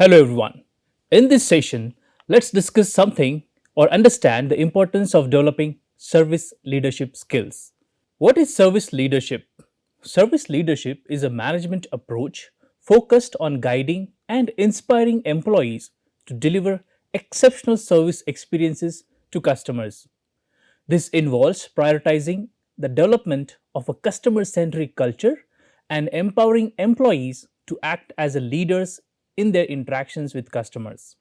Hello everyone. In this session, let's discuss something or understand the importance of developing service leadership skills. What is service leadership? Service leadership is a management approach focused on guiding and inspiring employees to deliver exceptional service experiences to customers. This involves prioritizing the development of a customer centric culture and empowering employees to act as a leaders in their interactions with customers.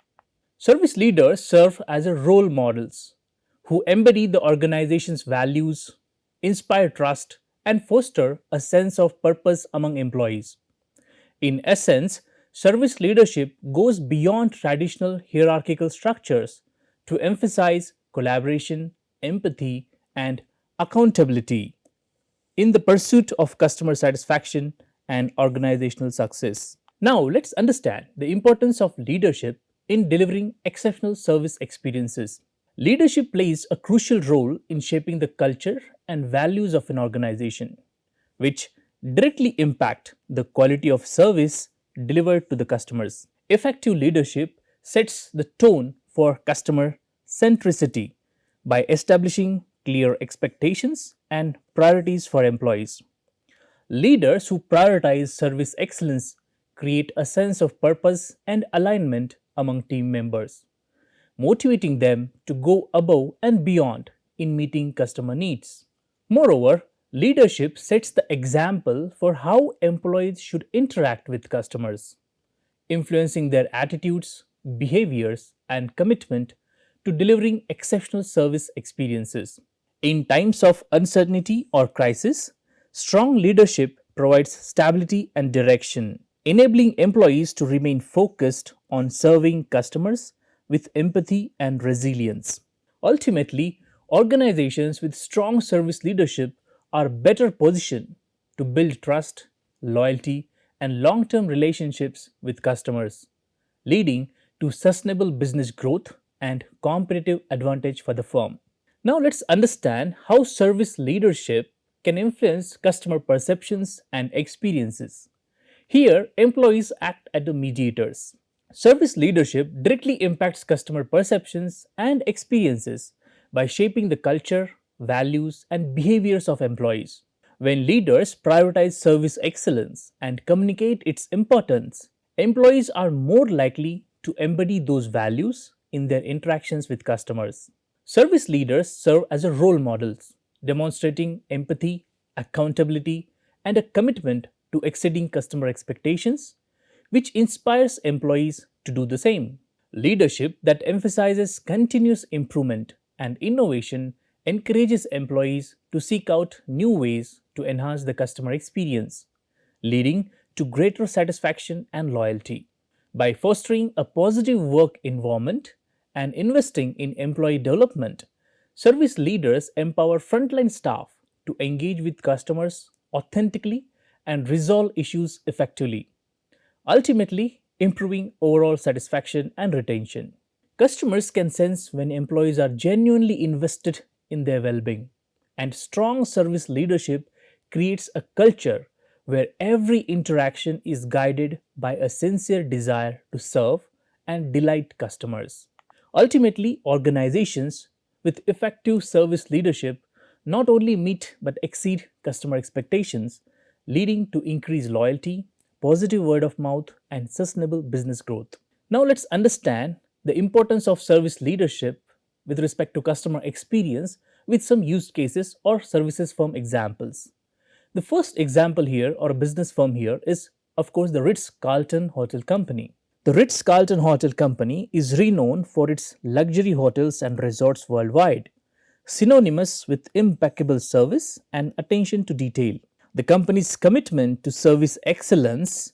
Service leaders serve as a role models who embody the organization's values, inspire trust, and foster a sense of purpose among employees. In essence, service leadership goes beyond traditional hierarchical structures to emphasize collaboration, empathy, and accountability in the pursuit of customer satisfaction and organizational success. Now, let's understand the importance of leadership in delivering exceptional service experiences. Leadership plays a crucial role in shaping the culture and values of an organization, which directly impact the quality of service delivered to the customers. Effective leadership sets the tone for customer centricity by establishing clear expectations and priorities for employees. Leaders who prioritize service excellence create a sense of purpose and alignment among team members, motivating them to go above and beyond in meeting customer needs. Moreover, leadership sets the example for how employees should interact with customers, influencing their attitudes, behaviors, and commitment to delivering exceptional service experiences. In times of uncertainty or crisis, strong leadership provides stability and direction, enabling employees to remain focused on serving customers with empathy and resilience. Ultimately, organizations with strong service leadership are better positioned to build trust, loyalty, and long term relationships with customers, leading to sustainable business growth and competitive advantage for the firm. Now, let's understand how service leadership can influence customer perceptions and experiences. Here, employees act as the mediators. Service leadership directly impacts customer perceptions and experiences by shaping the culture, values, and behaviors of employees. When leaders prioritize service excellence and communicate its importance, employees are more likely to embody those values in their interactions with customers. Service leaders serve as a role models, demonstrating empathy, accountability, and a commitment to exceeding customer expectations, which inspires employees to do the same. Leadership that emphasizes continuous improvement and innovation encourages employees to seek out new ways to enhance the customer experience, leading to greater satisfaction and loyalty. By fostering a positive work environment and investing in employee development, service leaders empower frontline staff to engage with customers authentically and resolve issues effectively, ultimately improving overall satisfaction and retention. Customers can sense when employees are genuinely invested in their well being, and strong service leadership creates a culture where every interaction is guided by a sincere desire to serve and delight customers. Ultimately, organizations with effective service leadership not only meet but exceed customer expectations, leading to increased loyalty, positive word of mouth, and sustainable business growth. Now, let's understand the importance of service leadership with respect to customer experience with some use cases or services firm examples. The first example here, or a business firm here, is of course the Ritz Carlton Hotel Company. The Ritz Carlton Hotel Company is renowned for its luxury hotels and resorts worldwide, synonymous with impeccable service and attention to detail. The company's commitment to service excellence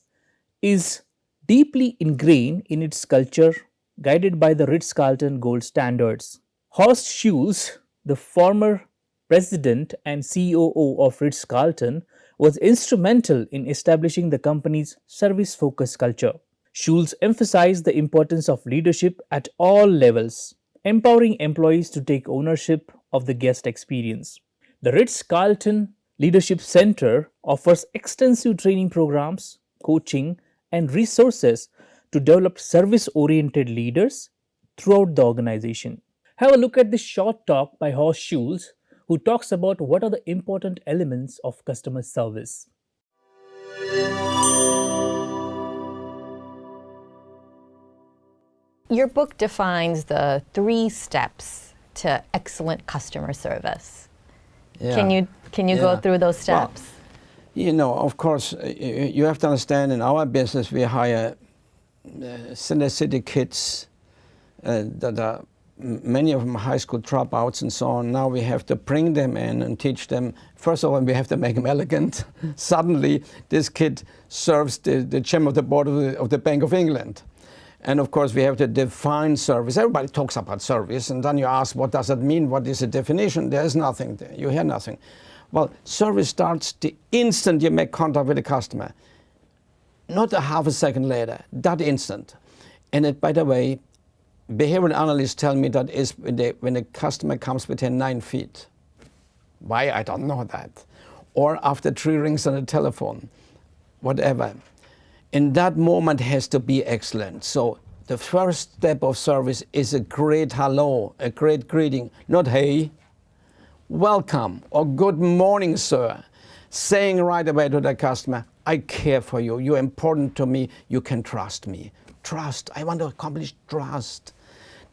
is deeply ingrained in its culture, guided by the Ritz Carlton Gold Standards. Horst Schulze, the former president and COO of Ritz Carlton, was instrumental in establishing the company's service focused culture. Schulze emphasized the importance of leadership at all levels, empowering employees to take ownership of the guest experience. The Ritz Carlton Leadership Center offers extensive training programs, coaching, and resources to develop service oriented leaders throughout the organization. Have a look at this short talk by Horst Schulze, who talks about what are the important elements of customer service. Your book defines the 3 steps to excellent customer service. Yeah. Can you go Yeah. through those steps? Of course, you have to understand in our business we hire center city kids that are many of them high school dropouts and so on. Now we have to bring them in and teach them. First of all, we have to make them elegant. Suddenly, this kid serves the chairman of the board of the Bank of England. And of course, we have to define service. Everybody talks about service, and then you ask, what does it mean? What is the definition? There is nothing there. You hear nothing. Well, service starts the instant you make contact with the customer, not a half a second later, that instant. And it, by the way, behavioral analysts tell me that is when the customer comes within 9 feet. Why? I don't know that. Or after 3 rings on the telephone, whatever. And that moment has to be excellent. So the first step of service is a great hello, a great greeting, not hey, welcome, or good morning, sir. Saying right away to the customer, I care for you, you're important to me, you can trust me. Trust, I want to accomplish trust.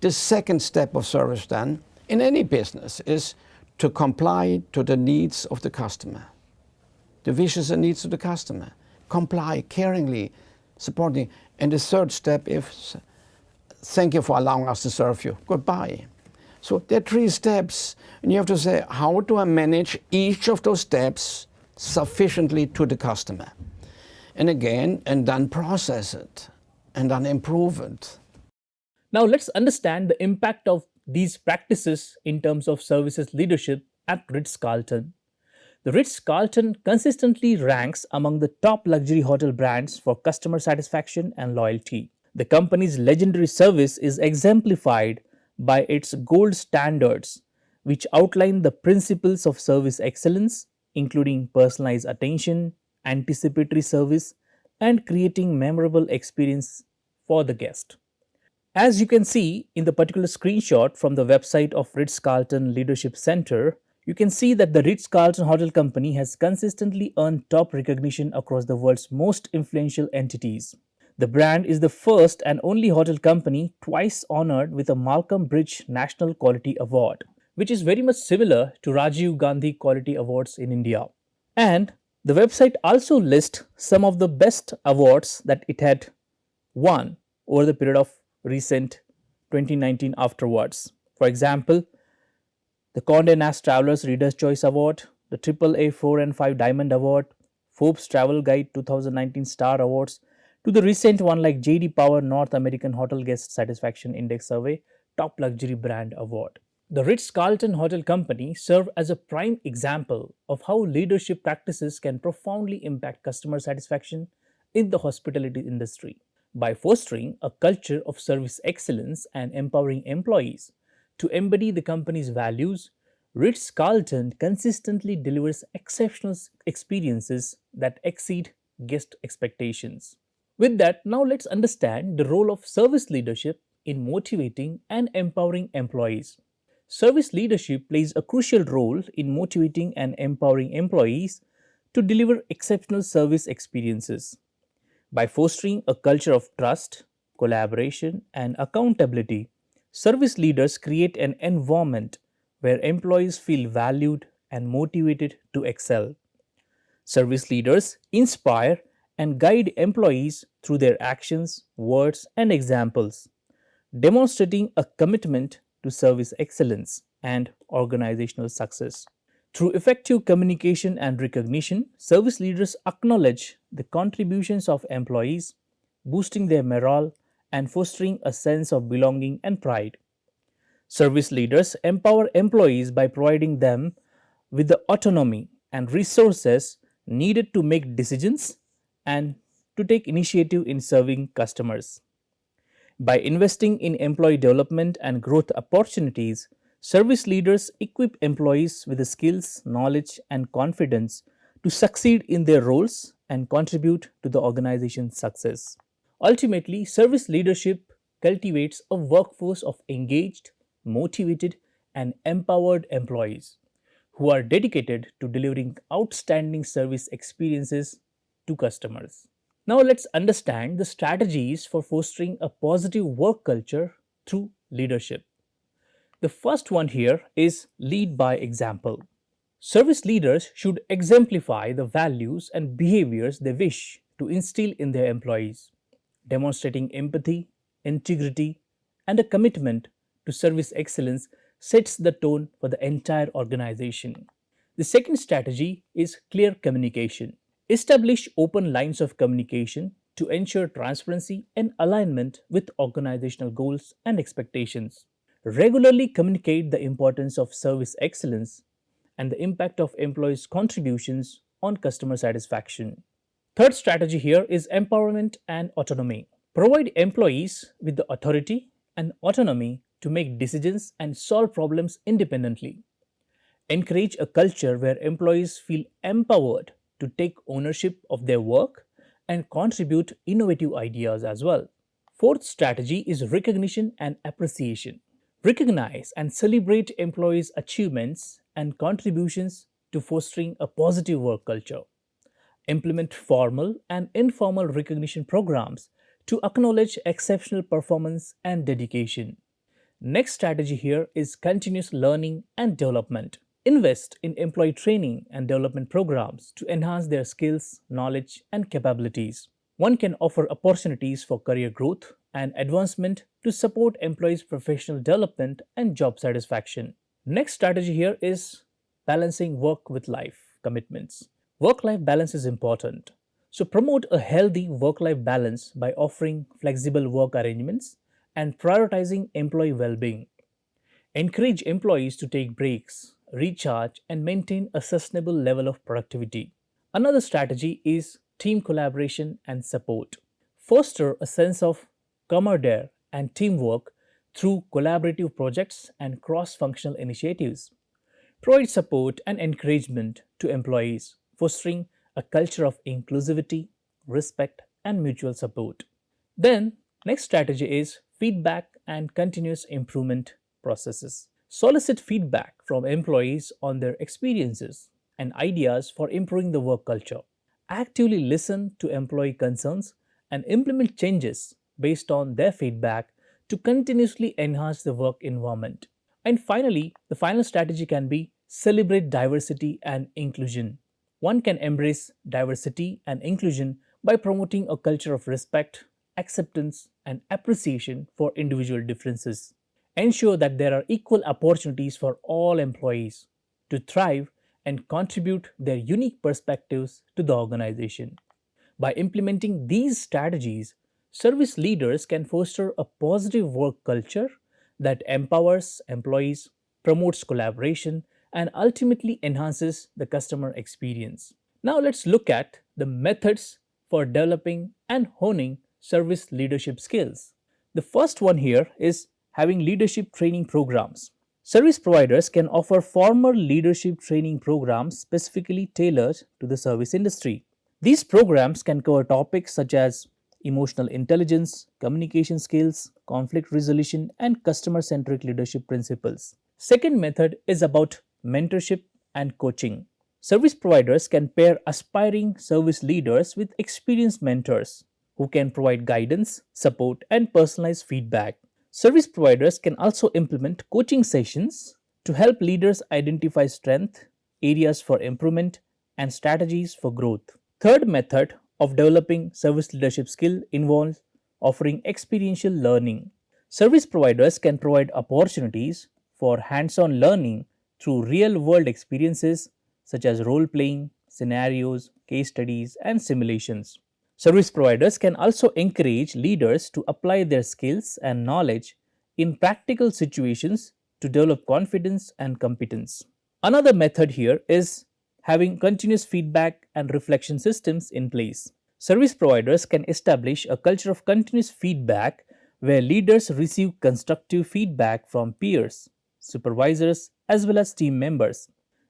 The second step of service then, in any business, is to comply to the needs of the customer. The wishes and needs of the customer. Comply caringly, supporting. And the third step is, thank you for allowing us to serve you. Goodbye. So there are 3 steps, and you have to say, how do I manage each of those steps sufficiently to the customer? And again, and then process it, and then improve it. Now, let's understand the impact of these practices in terms of services leadership at Ritz-Carlton. The Ritz-Carlton consistently ranks among the top luxury hotel brands for customer satisfaction and loyalty. The company's legendary service is exemplified by its gold standards, which outline the principles of service excellence, including personalized attention, anticipatory service, and creating memorable experience for the guest. As you can see in the particular screenshot from the website of Ritz-Carlton Leadership Center, you can see that the Ritz-Carlton Hotel Company has consistently earned top recognition across the world's most influential entities. The brand is the first and only hotel company twice honored with a Malcolm Bridge National Quality Award, which is very much similar to Rajiv Gandhi Quality Awards in India. And the website also lists some of the best awards that it had won over the period of recent 2019 afterwards. For example, the Condé Nast Travelers Reader's Choice Award, the AAA 4 and 5 Diamond Award, Forbes Travel Guide 2019 Star Awards, to the recent one like JD Power North American Hotel Guest Satisfaction Index Survey Top Luxury Brand Award. The Ritz-Carlton Hotel Company served as a prime example of how leadership practices can profoundly impact customer satisfaction in the hospitality industry. By fostering a culture of service excellence and empowering employees to embody the company's values, Ritz-Carlton consistently delivers exceptional experiences that exceed guest expectations. With that, now let's understand the role of service leadership in motivating and empowering employees. Service leadership plays a crucial role in motivating and empowering employees to deliver exceptional service experiences. By fostering a culture of trust, collaboration, and accountability, service leaders create an environment where employees feel valued and motivated to excel. Service leaders inspire and guide employees through their actions, words, and examples, demonstrating a commitment to service excellence and organizational success. Through effective communication and recognition, service leaders acknowledge the contributions of employees, boosting their morale and fostering a sense of belonging and pride. Service leaders empower employees by providing them with the autonomy and resources needed to make decisions and to take initiative in serving customers. By investing in employee development and growth opportunities, service leaders equip employees with the skills, knowledge, and confidence to succeed in their roles and contribute to the organization's success. Ultimately, service leadership cultivates a workforce of engaged, motivated, and empowered employees who are dedicated to delivering outstanding service experiences to customers. Now, let's understand the strategies for fostering a positive work culture through leadership. The first one here is lead by example. Service leaders should exemplify the values and behaviors they wish to instill in their employees, demonstrating empathy, integrity, and a commitment to service excellence sets the tone for the entire organization. The second strategy is clear communication. Establish open lines of communication to ensure transparency and alignment with organizational goals and expectations. Regularly communicate the importance of service excellence and the impact of employees' contributions on customer satisfaction. Third strategy here is empowerment and autonomy. Provide employees with the authority and autonomy to make decisions and solve problems independently. Encourage a culture where employees feel empowered to take ownership of their work and contribute innovative ideas as well. Fourth strategy is recognition and appreciation. Recognize and celebrate employees' achievements and contributions to fostering a positive work culture. Implement formal and informal recognition programs to acknowledge exceptional performance and dedication. Next strategy here is continuous learning and development. Invest in employee training and development programs to enhance their skills, knowledge, and capabilities. One can offer opportunities for career growth and advancement to support employees' professional development and job satisfaction. Next strategy here is balancing work with life commitments. Work life balance is important. So, promote a healthy work life balance by offering flexible work arrangements and prioritizing employee well being. Encourage employees to take breaks, recharge, and maintain a sustainable level of productivity. Another strategy is team collaboration and support. Foster a sense of camaraderie and teamwork through collaborative projects and cross functional initiatives. Provide support and encouragement to employees, fostering a culture of inclusivity, respect, and mutual support. Then, next strategy is feedback and continuous improvement processes. Solicit feedback from employees on their experiences and ideas for improving the work culture. Actively listen to employee concerns and implement changes based on their feedback to continuously enhance the work environment. And finally, the final strategy can be celebrate diversity and inclusion. One can embrace diversity and inclusion by promoting a culture of respect, acceptance, and appreciation for individual differences. Ensure that there are equal opportunities for all employees to thrive and contribute their unique perspectives to the organization. By implementing these strategies, service leaders can foster a positive work culture that empowers employees, promotes collaboration, and ultimately enhances the customer experience. Now, let's look at the methods for developing and honing service leadership skills. The first one here is having leadership training programs. Service providers can offer formal leadership training programs specifically tailored to the service industry. These programs can cover topics such as emotional intelligence, communication skills, conflict resolution, and customer centric leadership principles. Second method is about mentorship and coaching. Service providers can pair aspiring service leaders with experienced mentors who can provide guidance, support, and personalized feedback. Service providers can also implement coaching sessions to help leaders identify strength, areas for improvement, and strategies for growth. Third method of developing service leadership skill involves offering experiential learning. Service providers can provide opportunities for hands-on learning through real-world experiences such as role-playing, scenarios, case studies, and simulations. Service providers can also encourage leaders to apply their skills and knowledge in practical situations to develop confidence and competence. Another method here is having continuous feedback and reflection systems in place. Service providers can establish a culture of continuous feedback where leaders receive constructive feedback from peers, supervisors, as well as team members.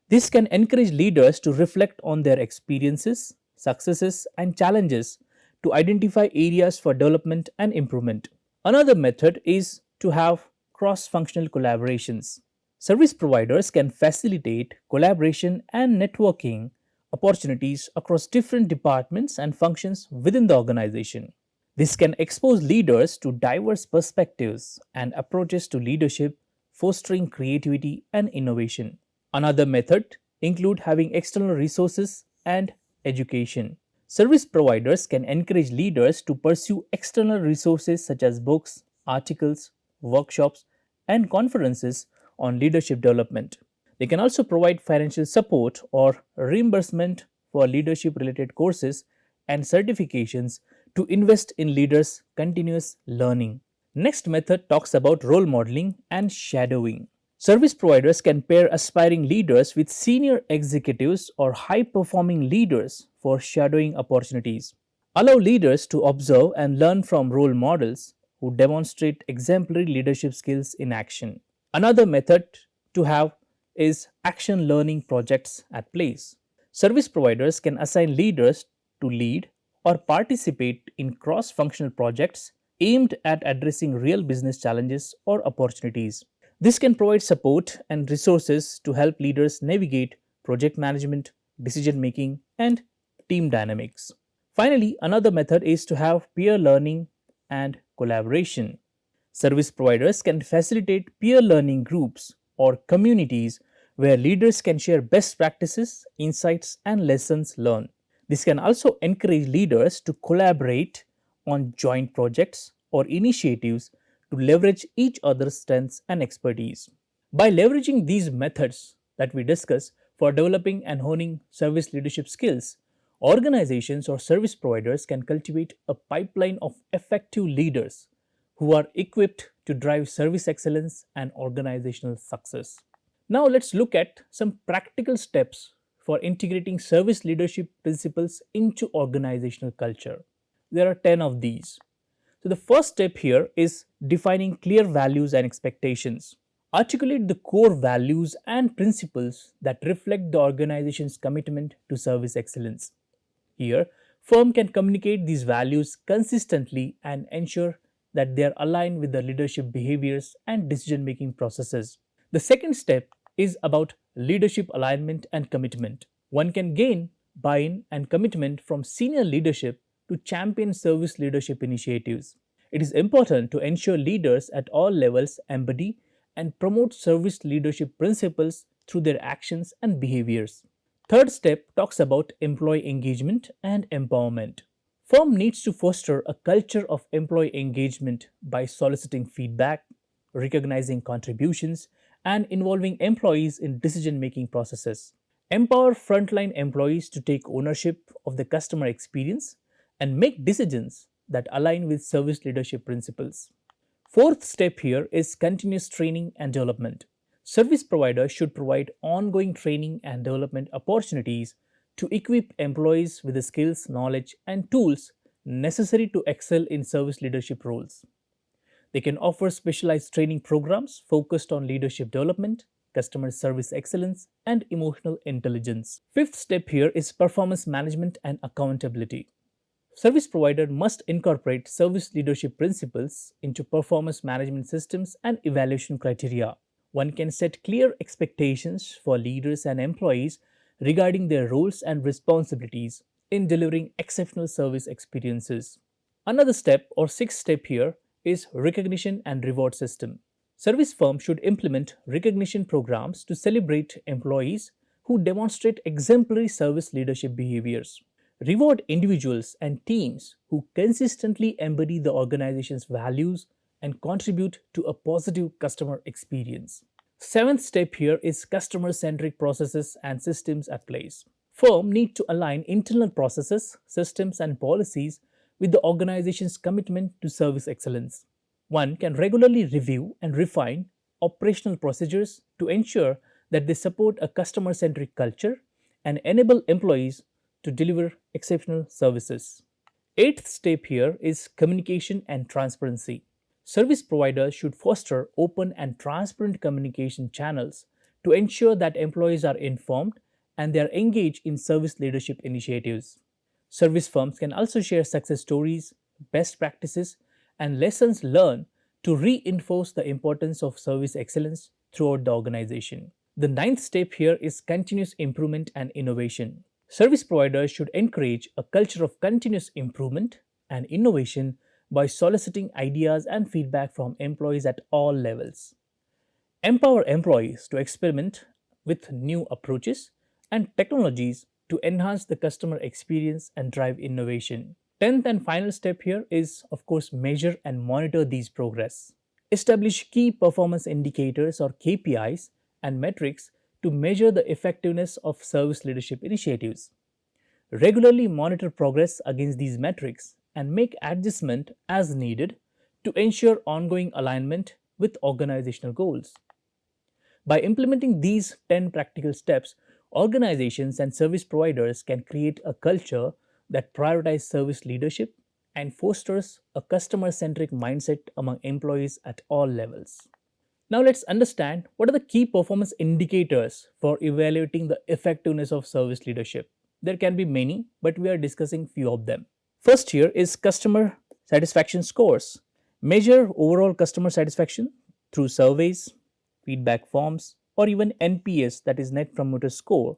This can encourage leaders to reflect on their experiences, successes, and challenges to identify areas for development and improvement. Another method is to have cross functional collaborations. Service providers can facilitate collaboration and networking opportunities across different departments and functions within the organization. This can expose leaders to diverse perspectives and approaches to leadership, fostering creativity and innovation. Another method include having external resources and education. Service providers can encourage leaders to pursue external resources such as books, articles, workshops, and conferences on leadership development. They can also provide financial support or reimbursement for leadership related courses and certifications to invest in leaders' continuous learning. Next method talks about role modeling and shadowing. Service providers can pair aspiring leaders with senior executives or high performing leaders for shadowing opportunities. Allow leaders to observe and learn from role models who demonstrate exemplary leadership skills in action. Another method to have is action learning projects at place. Service providers can assign leaders to lead or participate in cross functional projects aimed at addressing real business challenges or opportunities. This can provide support and resources to help leaders navigate project management, decision making, and team dynamics. Finally, another method is to have peer learning and collaboration. Service providers can facilitate peer learning groups or communities where leaders can share best practices, insights, and lessons learned. This can also encourage leaders to collaborate on joint projects or initiatives to leverage each other's strengths and expertise. By leveraging these methods that we discuss for developing and honing service leadership skills, organizations or service providers can cultivate a pipeline of effective leaders who are equipped to drive service excellence and organizational success. Now, let's look at some practical steps for integrating service leadership principles into organizational culture. There are 10 of these. So, the first step here is defining clear values and expectations. Articulate the core values and principles that reflect the organization's commitment to service excellence. Here, firm can communicate these values consistently and ensure that they are aligned with the leadership behaviors and decision-making processes. The second step is about leadership alignment and commitment. One can gain buy-in and commitment from senior leadership to champion service leadership initiatives. It is important to ensure leaders at all levels embody and promote service leadership principles through their actions and behaviors. Third step talks about employee engagement and empowerment. Firm needs to foster a culture of employee engagement by soliciting feedback, recognizing contributions, and involving employees in decision-making processes. Empower frontline employees to take ownership of the customer experience and make decisions that align with service leadership principles. Fourth step here is continuous training and development. Service providers should provide ongoing training and development opportunities to equip employees with the skills, knowledge, and tools necessary to excel in service leadership roles. They can offer specialized training programs focused on leadership development, customer service excellence, and emotional intelligence. Fifth step here is performance management and accountability. Service provider must incorporate service leadership principles into performance management systems and evaluation criteria. One can set clear expectations for leaders and employees regarding their roles and responsibilities in delivering exceptional service experiences. Another step or sixth step here is recognition and reward system. Service firms should implement recognition programs to celebrate employees who demonstrate exemplary service leadership behaviors. Reward individuals and teams who consistently embody the organization's values and contribute to a positive customer experience. Seventh step here is customer-centric processes and systems at place. Firms need to align internal processes, systems, and policies with the organization's commitment to service excellence. One can regularly review and refine operational procedures to ensure that they support a customer-centric culture and enable employees to deliver exceptional services. Eighth step here is communication and transparency. Service providers should foster open and transparent communication channels to ensure that employees are informed and they are engaged in service leadership initiatives. Service firms can also share success stories, best practices, and lessons learned to reinforce the importance of service excellence throughout the organization. The ninth step here is continuous improvement and innovation. Service providers should encourage a culture of continuous improvement and innovation by soliciting ideas and feedback from employees at all levels. Empower employees to experiment with new approaches and technologies to enhance the customer experience and drive innovation. Tenth and final step here is, of course, measure and monitor these progress. Establish key performance indicators or KPIs and metrics to measure the effectiveness of service leadership initiatives. Regularly monitor progress against these metrics and make adjustment as needed to ensure ongoing alignment with organizational goals. By implementing these 10 practical steps, organizations and service providers can create a culture that prioritizes service leadership and fosters a customer centric mindset among employees at all levels. Now, let's understand what are the key performance indicators for evaluating the effectiveness of service leadership. There can be many, but we are discussing few of them. First here is customer satisfaction scores. Measure overall customer satisfaction through surveys, feedback forms, or even NPS, that is Net Promoter Score,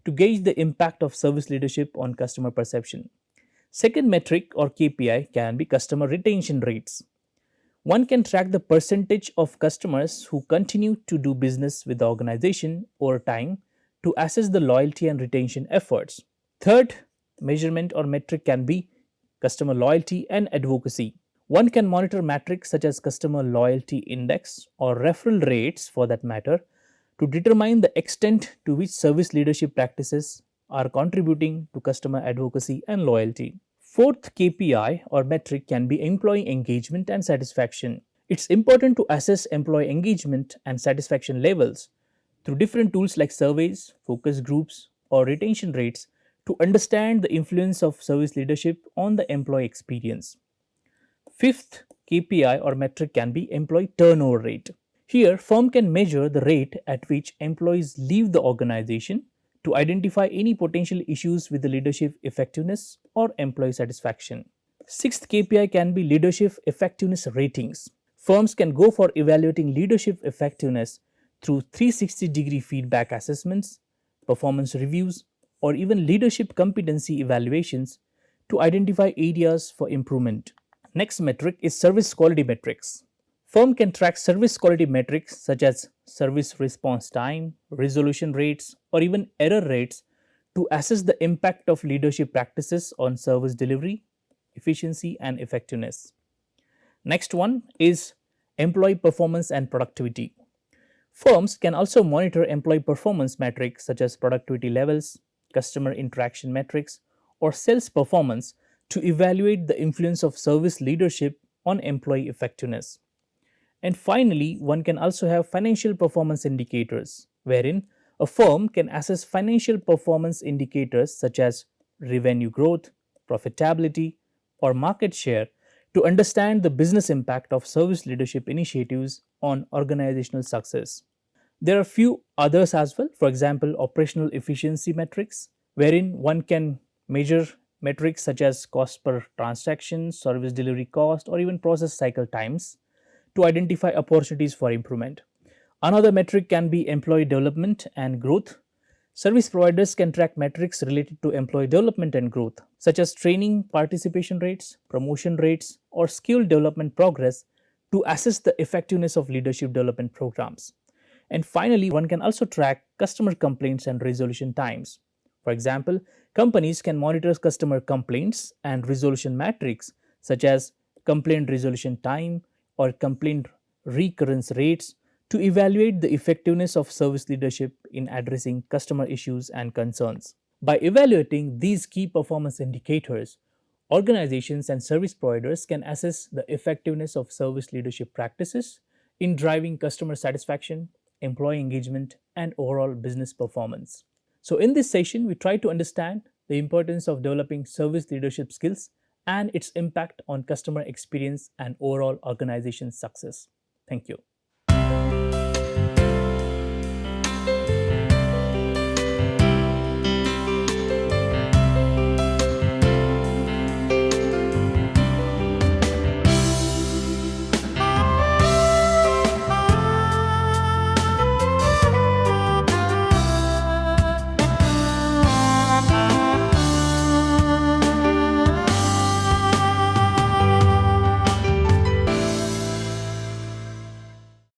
to gauge the impact of service leadership on customer perception. Second metric or KPI can be customer retention rates. One can track the percentage of customers who continue to do business with the organization over time to assess the loyalty and retention efforts. Third measurement or metric can be customer loyalty and advocacy. One can monitor metrics such as customer loyalty index or referral rates for that matter to determine the extent to which service leadership practices are contributing to customer advocacy and loyalty. Fourth KPI or metric can be employee engagement and satisfaction. It's important to assess employee engagement and satisfaction levels through different tools like surveys, focus groups, or retention rates to understand the influence of service leadership on the employee experience. Fifth KPI or metric can be employee turnover rate. Here, firm can measure the rate at which employees leave the organization to identify any potential issues with the leadership effectiveness or employee satisfaction. Sixth KPI can be leadership effectiveness ratings. Firms can go for evaluating leadership effectiveness through 360-degree feedback assessments, performance reviews, or even leadership competency evaluations to identify areas for improvement. Next metric is service quality metrics. Firm can track service quality metrics such as service response time, resolution rates, or even error rates to assess the impact of leadership practices on service delivery, efficiency, and effectiveness. Next one is employee performance and productivity. Firms can also monitor employee performance metrics such as productivity levels, customer interaction metrics, or sales performance to evaluate the influence of service leadership on employee effectiveness. And finally, one can also have financial performance indicators, wherein a firm can assess financial performance indicators such as revenue growth, profitability, or market share to understand the business impact of service leadership initiatives on organizational success. There are few others as well, for example, operational efficiency metrics, wherein one can measure metrics such as cost per transaction, service delivery cost, or even process cycle times to identify opportunities for improvement. Another metric can be employee development and growth. Service providers can track metrics related to employee development and growth, such as training participation rates, promotion rates, or skill development progress to assess the effectiveness of leadership development programs. And finally, one can also track customer complaints and resolution times. For example, companies can monitor customer complaints and resolution metrics such as complaint resolution time or complaint recurrence rates to evaluate the effectiveness of service leadership in addressing customer issues and concerns. By evaluating these key performance indicators, organizations and service providers can assess the effectiveness of service leadership practices in driving customer satisfaction, employee engagement, and overall business performance. So, in this session, we try to understand the importance of developing service leadership skills and its impact on customer experience and overall organization success. Thank you.